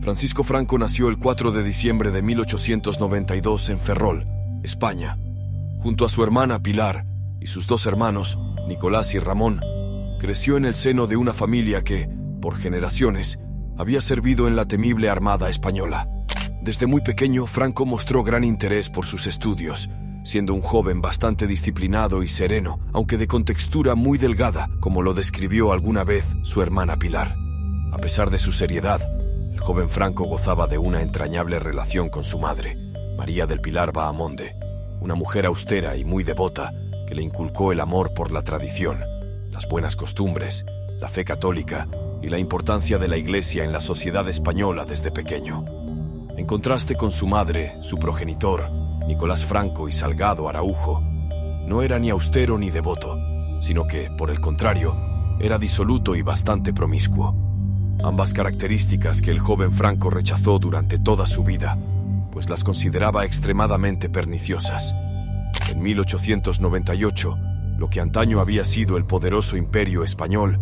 Francisco Franco nació el 4 de diciembre de 1892 en Ferrol, España. Junto a su hermana Pilar y sus dos hermanos, Nicolás y Ramón, creció en el seno de una familia que, por generaciones, había servido en la temible Armada Española. Desde muy pequeño, Franco mostró gran interés por sus estudios, siendo un joven bastante disciplinado y sereno, aunque de contextura muy delgada, como lo describió alguna vez su hermana Pilar. A pesar de su seriedad, el joven Franco gozaba de una entrañable relación con su madre, María del Pilar Bahamonde, una mujer austera y muy devota que le inculcó el amor por la tradición, las buenas costumbres, la fe católica y la importancia de la Iglesia en la sociedad española desde pequeño. En contraste con su madre, su progenitor, Nicolás Franco y Salgado Araujo, no era ni austero ni devoto, sino que, por el contrario, era disoluto y bastante promiscuo. Ambas características que el joven Franco rechazó durante toda su vida, pues las consideraba extremadamente perniciosas. En 1898, lo que antaño había sido el poderoso imperio español,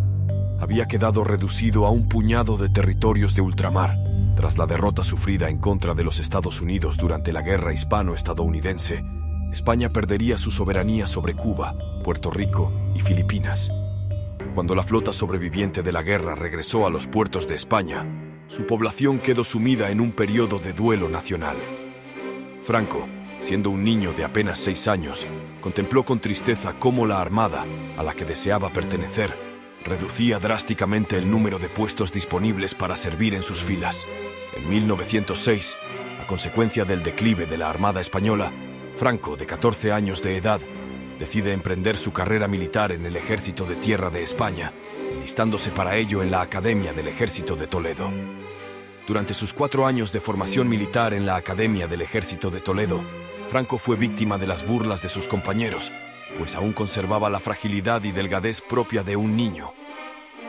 había quedado reducido a un puñado de territorios de ultramar. Tras la derrota sufrida en contra de los Estados Unidos durante la Guerra Hispano-Estadounidense, España perdería su soberanía sobre Cuba, Puerto Rico y Filipinas. Cuando la flota sobreviviente de la guerra regresó a los puertos de España, su población quedó sumida en un periodo de duelo nacional. Franco, siendo un niño de apenas 6 años, contempló con tristeza cómo la armada, a la que deseaba pertenecer, reducía drásticamente el número de puestos disponibles para servir en sus filas. En 1906, a consecuencia del declive de la Armada Española, Franco, de 14 años de edad, decide emprender su carrera militar en el Ejército de Tierra de España, enlistándose para ello en la Academia del Ejército de Toledo. Durante sus 4 años de formación militar en la Academia del Ejército de Toledo, Franco fue víctima de las burlas de sus compañeros, pues aún conservaba la fragilidad y delgadez propia de un niño.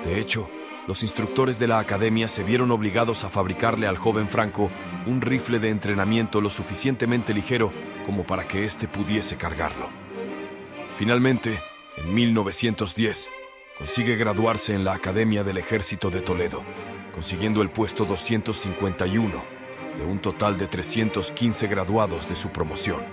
De hecho, los instructores de la academia se vieron obligados a fabricarle al joven Franco un rifle de entrenamiento lo suficientemente ligero como para que éste pudiese cargarlo. Finalmente, en 1910, consigue graduarse en la Academia del Ejército de Toledo, consiguiendo el puesto 251 de un total de 315 graduados de su promoción.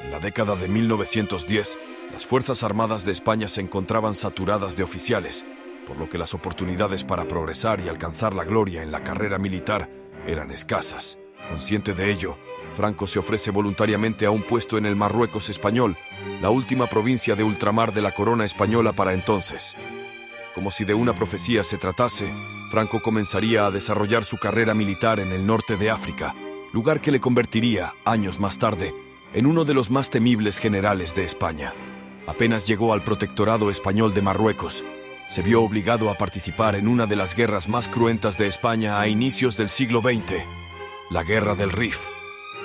En la década de 1910, las Fuerzas Armadas de España se encontraban saturadas de oficiales, por lo que las oportunidades para progresar y alcanzar la gloria en la carrera militar eran escasas. Consciente de ello, Franco se ofrece voluntariamente a un puesto en el Marruecos español, la última provincia de ultramar de la corona española para entonces. Como si de una profecía se tratase, Franco comenzaría a desarrollar su carrera militar en el norte de África, lugar que le convertiría, años más tarde, en uno de los más temibles generales de España. Apenas llegó al protectorado español de Marruecos, se vio obligado a participar en una de las guerras más cruentas de España a inicios del siglo XX, la Guerra del Rif.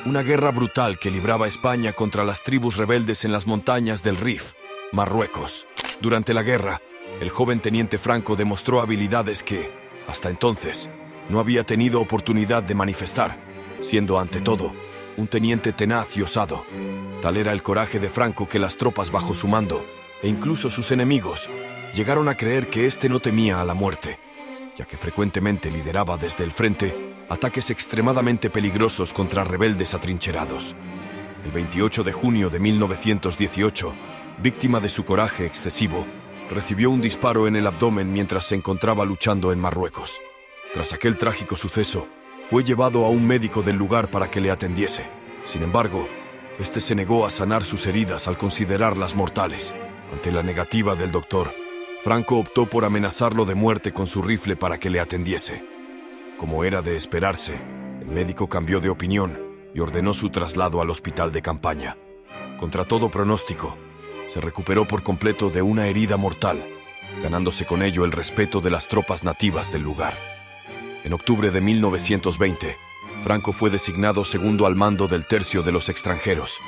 Una guerra brutal que libraba España contra las tribus rebeldes en las montañas del Rif, Marruecos. Durante la guerra, el joven teniente Franco demostró habilidades que, hasta entonces, no había tenido oportunidad de manifestar, siendo ante todo un teniente tenaz y osado. Tal era el coraje de Franco que las tropas bajo su mando, e incluso sus enemigos, llegaron a creer que éste no temía a la muerte, ya que frecuentemente lideraba desde el frente ataques extremadamente peligrosos contra rebeldes atrincherados. El 28 de junio de 1918, víctima de su coraje excesivo, recibió un disparo en el abdomen mientras se encontraba luchando en Marruecos. Tras aquel trágico suceso, fue llevado a un médico del lugar para que le atendiese. Sin embargo, este se negó a sanar sus heridas al considerarlas mortales. Ante la negativa del doctor, Franco optó por amenazarlo de muerte con su rifle para que le atendiese. Como era de esperarse, el médico cambió de opinión y ordenó su traslado al hospital de campaña. Contra todo pronóstico, se recuperó por completo de una herida mortal, ganándose con ello el respeto de las tropas nativas del lugar. En octubre de 1920, Franco fue designado segundo al mando del Tercio de los Extranjeros,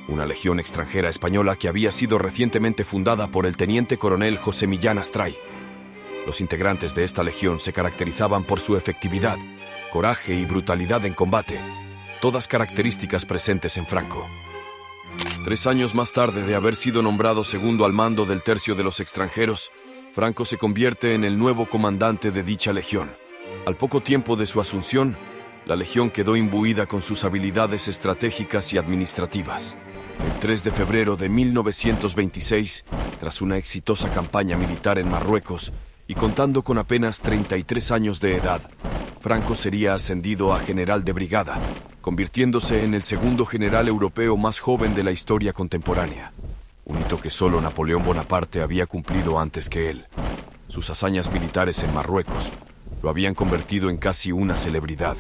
una legión extranjera española que había sido recientemente fundada por el teniente coronel José Millán Astray. Los integrantes de esta legión se caracterizaban por su efectividad, coraje y brutalidad en combate, todas características presentes en Franco. 3 años más tarde de haber sido nombrado segundo al mando del Tercio de los Extranjeros, Franco se convierte en el nuevo comandante de dicha legión. Al poco tiempo de su asunción, la Legión quedó imbuida con sus habilidades estratégicas y administrativas. El 3 de febrero de 1926, tras una exitosa campaña militar en Marruecos y contando con apenas 33 años de edad, Franco sería ascendido a general de brigada, convirtiéndose en el segundo general europeo más joven de la historia contemporánea, un hito que solo Napoleón Bonaparte había cumplido antes que él. Sus hazañas militares en Marruecos lo habían convertido en casi una celebridad,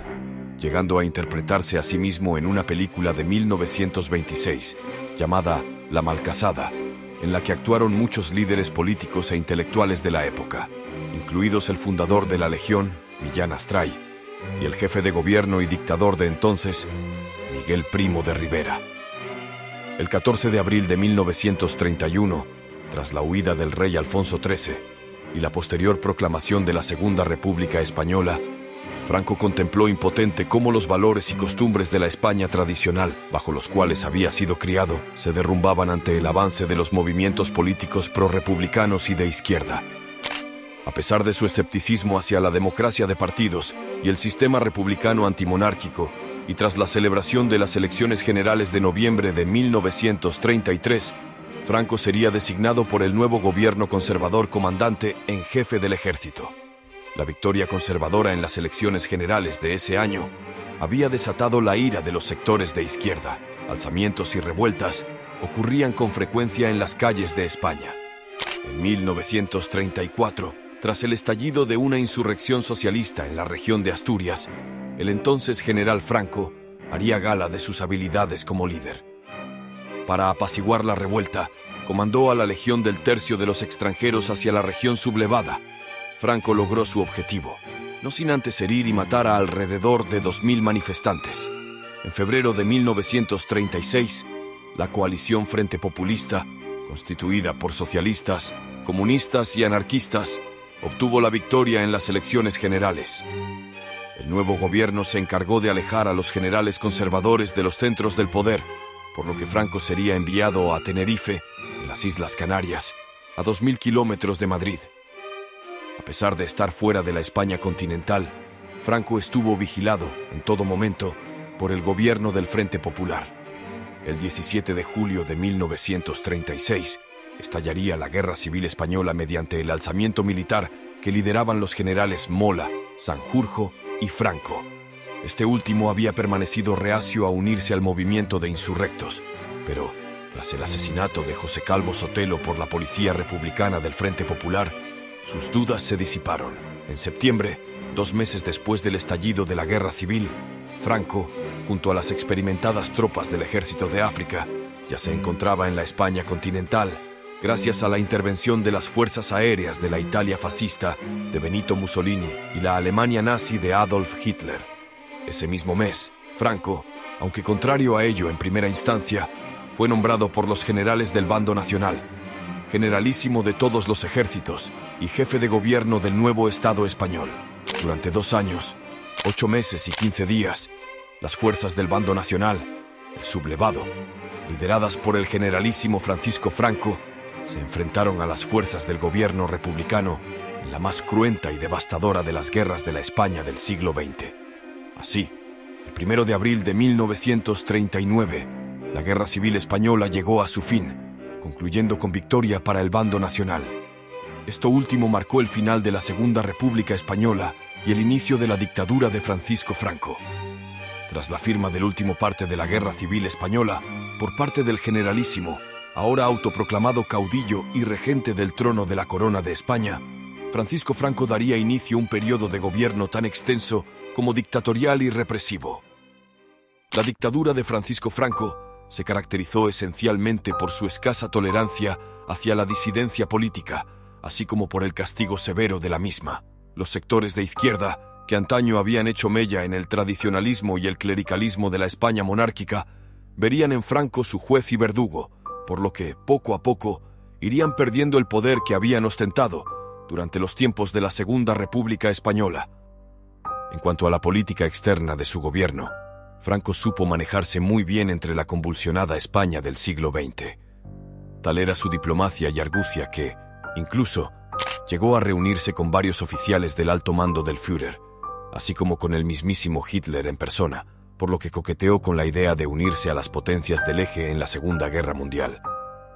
llegando a interpretarse a sí mismo en una película de 1926 llamada La Malcasada, en la que actuaron muchos líderes políticos e intelectuales de la época, incluidos el fundador de la Legión, Millán Astray, y el jefe de gobierno y dictador de entonces, Miguel Primo de Rivera. El 14 de abril de 1931, tras la huida del rey Alfonso XIII y la posterior proclamación de la Segunda República Española, Franco contempló impotente cómo los valores y costumbres de la España tradicional, bajo los cuales había sido criado, se derrumbaban ante el avance de los movimientos políticos prorrepublicanos y de izquierda. A pesar de su escepticismo hacia la democracia de partidos y el sistema republicano antimonárquico, y tras la celebración de las elecciones generales de noviembre de 1933, Franco sería designado por el nuevo gobierno conservador comandante en jefe del ejército. La victoria conservadora en las elecciones generales de ese año había desatado la ira de los sectores de izquierda. Alzamientos y revueltas ocurrían con frecuencia en las calles de España. En 1934, tras el estallido de una insurrección socialista en la región de Asturias, el entonces general Franco haría gala de sus habilidades como líder. Para apaciguar la revuelta, comandó a la Legión del Tercio de los Extranjeros hacia la región sublevada. Franco logró su objetivo, no sin antes herir y matar a alrededor de 2.000 manifestantes. En febrero de 1936, la coalición Frente Populista, constituida por socialistas, comunistas y anarquistas, obtuvo la victoria en las elecciones generales. El nuevo gobierno se encargó de alejar a los generales conservadores de los centros del poder, por lo que Franco sería enviado a Tenerife, en las Islas Canarias, a 2.000 kilómetros de Madrid. A pesar de estar fuera de la España continental, Franco estuvo vigilado, en todo momento, por el gobierno del Frente Popular. El 17 de julio de 1936, estallaría la Guerra Civil Española mediante el alzamiento militar que lideraban los generales Mola, Sanjurjo y Franco. Este último había permanecido reacio a unirse al movimiento de insurrectos, pero, tras el asesinato de José Calvo Sotelo por la policía republicana del Frente Popular, sus dudas se disiparon. En septiembre, 2 meses después del estallido de la Guerra Civil, Franco, junto a las experimentadas tropas del Ejército de África, ya se encontraba en la España continental, gracias a la intervención de las fuerzas aéreas de la Italia fascista de Benito Mussolini y la Alemania nazi de Adolf Hitler. Ese mismo mes, Franco, aunque contrario a ello en primera instancia, fue nombrado por los generales del bando nacional, generalísimo de todos los ejércitos y jefe de gobierno del nuevo Estado español. Durante 2 años, 8 meses y 15 días, las fuerzas del bando nacional, el sublevado, lideradas por el generalísimo Francisco Franco, se enfrentaron a las fuerzas del gobierno republicano en la más cruenta y devastadora de las guerras de la España del siglo XX. Así, el 1 de abril de 1939, la Guerra Civil Española llegó a su fin, concluyendo con victoria para el bando nacional. Esto último marcó el final de la Segunda República Española y el inicio de la dictadura de Francisco Franco. Tras la firma del último parte de la Guerra Civil Española, por parte del generalísimo, ahora autoproclamado caudillo y regente del trono de la Corona de España, Francisco Franco daría inicio a un periodo de gobierno tan extenso como dictatorial y represivo. La dictadura de Francisco Franco se caracterizó esencialmente por su escasa tolerancia hacia la disidencia política, así como por el castigo severo de la misma. Los sectores de izquierda, que antaño habían hecho mella en el tradicionalismo y el clericalismo de la España monárquica, verían en Franco su juez y verdugo, por lo que, poco a poco, irían perdiendo el poder que habían ostentado durante los tiempos de la Segunda República Española. En cuanto a la política externa de su gobierno, Franco supo manejarse muy bien entre la convulsionada España del siglo XX. Tal era su diplomacia y argucia que, incluso, llegó a reunirse con varios oficiales del alto mando del Führer, así como con el mismísimo Hitler en persona, por lo que coqueteó con la idea de unirse a las potencias del Eje en la Segunda Guerra Mundial.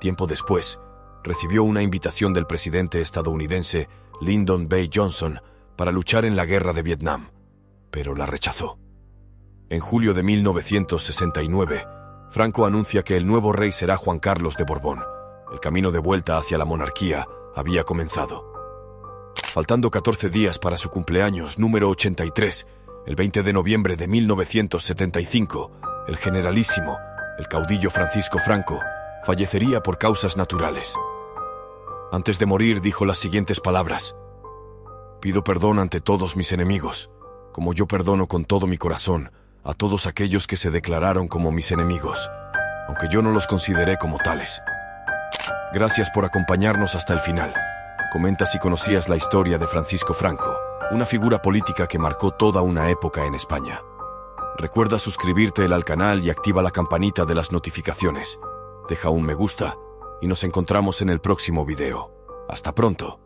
Tiempo después, recibió una invitación del presidente estadounidense Lyndon B. Johnson para luchar en la Guerra de Vietnam, pero la rechazó. En julio de 1969, Franco anuncia que el nuevo rey será Juan Carlos de Borbón. El camino de vuelta hacia la monarquía había comenzado. Faltando 14 días para su cumpleaños número 83, el 20 de noviembre de 1975, el generalísimo, el caudillo Francisco Franco, fallecería por causas naturales. Antes de morir dijo las siguientes palabras: «Pido perdón ante todos mis enemigos, como yo perdono con todo mi corazón a todos aquellos que se declararon como mis enemigos, aunque yo no los consideré como tales. Gracias por acompañarnos hasta el final. Comenta si conocías la historia de Francisco Franco, una figura política que marcó toda una época en España. Recuerda suscribirte al canal y activa la campanita de las notificaciones. Deja un me gusta y nos encontramos en el próximo video. Hasta pronto.